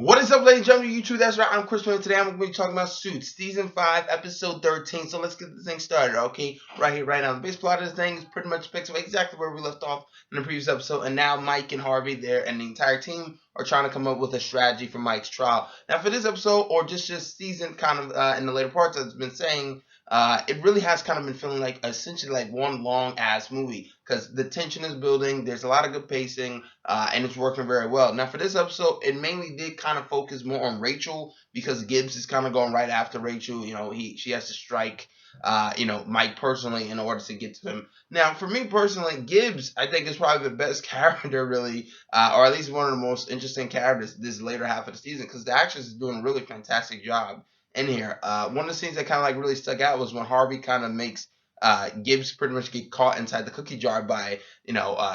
What is up, ladies and gentlemen, YouTube? That's right, I'm Chris Miller. Today I'm going to be talking about Suits, Season 5, Episode 13. So let's get this thing started, okay? Right here, right now. The base plot of this thing is pretty much picks up exactly where we left off in the previous episode. And now Mike and Harvey there and the entire team are trying to come up with a strategy for Mike's trial. Now, for this episode, or just season, kind of in the later parts, I've been saying, it really has kind of been feeling like essentially like one long ass movie because the tension is building. There's a lot of good pacing, and it's working very well. Now, for this episode, it mainly did kind of focus more on Rachel because Gibbs is kind of going right after Rachel. She has to strike, Mike personally in order to get to him. Now, for me personally, Gibbs, I think is probably the best character, really, or at least one of the most interesting characters this later half of the season because the actress is doing a really fantastic job in here. One of the scenes that kind of like really stuck out was when Harvey kind of makes Gibbs pretty much get caught inside the cookie jar by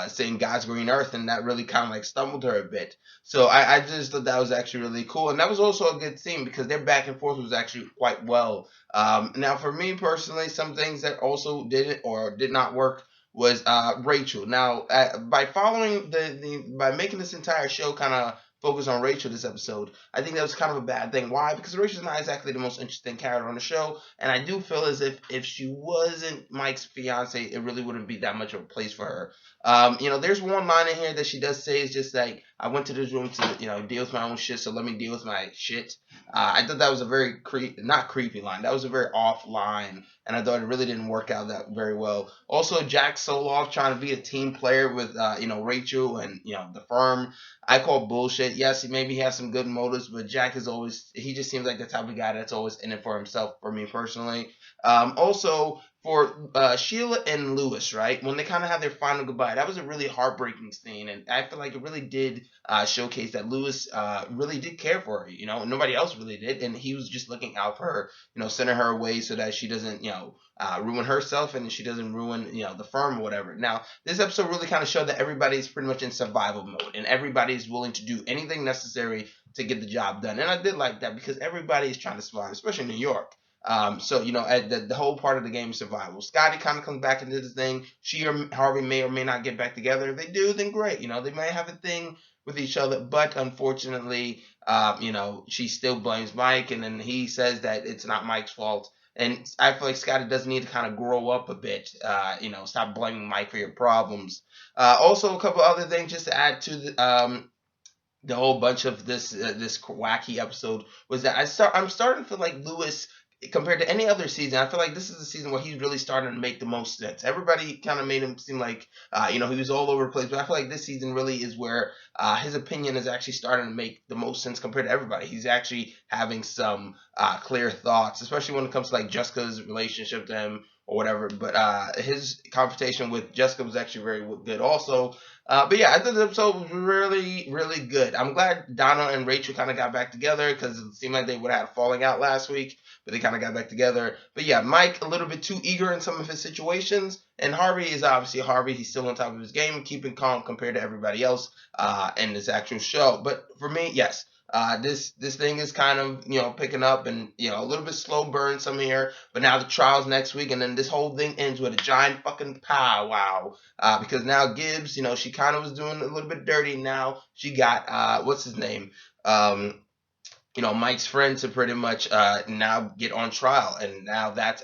saying God's green earth, and that really kind of like stumbled her a bit. So I just thought that was actually really cool, and that was also a good scene because their back and forth was actually quite well. Now for me personally, some things that also didn't or did not work was Rachel. Now by following by making this entire show kind of focus on Rachel this episode, I think that was kind of a bad thing. Why? Because Rachel's not exactly the most interesting character on the show, and I do feel as if she wasn't Mike's fiance, it really wouldn't be that much of a place for her. There's one line in here that she does say is just like, "I went to this room to deal with my own shit, so let me deal with my shit." I thought that was a very not creepy line. That was a very off line, and I thought it really didn't work out that very well. Also, Jack Soloff trying to be a team player with Rachel and the firm. I call bullshit. Yes, he has some good motives, but Jack is always, he just seems like the type of guy that's always in it for himself, for me personally. Also, for Sheila and Lewis, right? When they kind of have their final goodbye, that was a really heartbreaking scene, and I feel like it really did showcase that Lewis really did care for her. Nobody else really did, and he was just looking out for her, sending her away so that she doesn't, ruin herself and she doesn't ruin, the firm or whatever. Now, this episode really kind of showed that everybody's pretty much in survival mode, and everybody's willing to do anything necessary to get the job done. And I did like that because everybody is trying to survive, especially in New York. At the whole part of the game is survival. Scotty kind of comes back into this thing. She or Harvey may or may not get back together. If they do, then great. They may have a thing with each other, but unfortunately, she still blames Mike, and then he says that it's not Mike's fault. And I feel like Scotty does need to kind of grow up a bit. Stop blaming Mike for your problems. Also, a couple other things just to add to the whole bunch of this wacky episode was that I'm starting to feel like Lewis, compared to any other season, I feel like this is the season where he's really starting to make the most sense. Everybody kind of made him seem like he was all over the place, but I feel like this season really is where his opinion is actually starting to make the most sense compared to everybody. He's actually having some clear thoughts, especially when it comes to like Jessica's relationship to him or whatever. But his confrontation with Jessica was actually very good also. But yeah, I thought the episode was really, really good. I'm glad Donna and Rachel kind of got back together because it seemed like they would have had a falling out last week, but they kind of got back together. But yeah, Mike a little bit too eager in some of his situations, and Harvey is obviously Harvey. He's still on top of his game, keeping calm compared to everybody else in this actual show. But for me, yes. This thing is kind of picking up and a little bit slow burn some here, but now the trial's next week, and then this whole thing ends with a giant fucking powwow. Because now Gibbs, she kind of was doing a little bit dirty. Now she got what's his name, Mike's friend to pretty much now get on trial, and now that's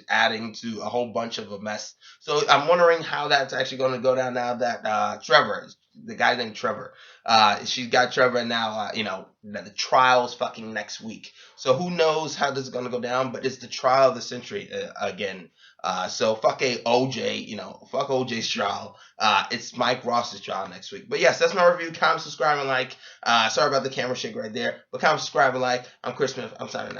adding to a whole bunch of a mess. So I'm wondering how that's actually going to go down now that Trevor, the guy named Trevor, she's got Trevor now. The trial's fucking next week, so who knows how this is going to go down? But it's the trial of the century again. So fuck OJ, fuck OJ's trial. It's Mike Ross's trial next week. But yes, that's my review. Comment, subscribe, and like. Sorry about the camera shake right there, but comment, subscribe, and like. I'm Chris Smith. I'm signing out.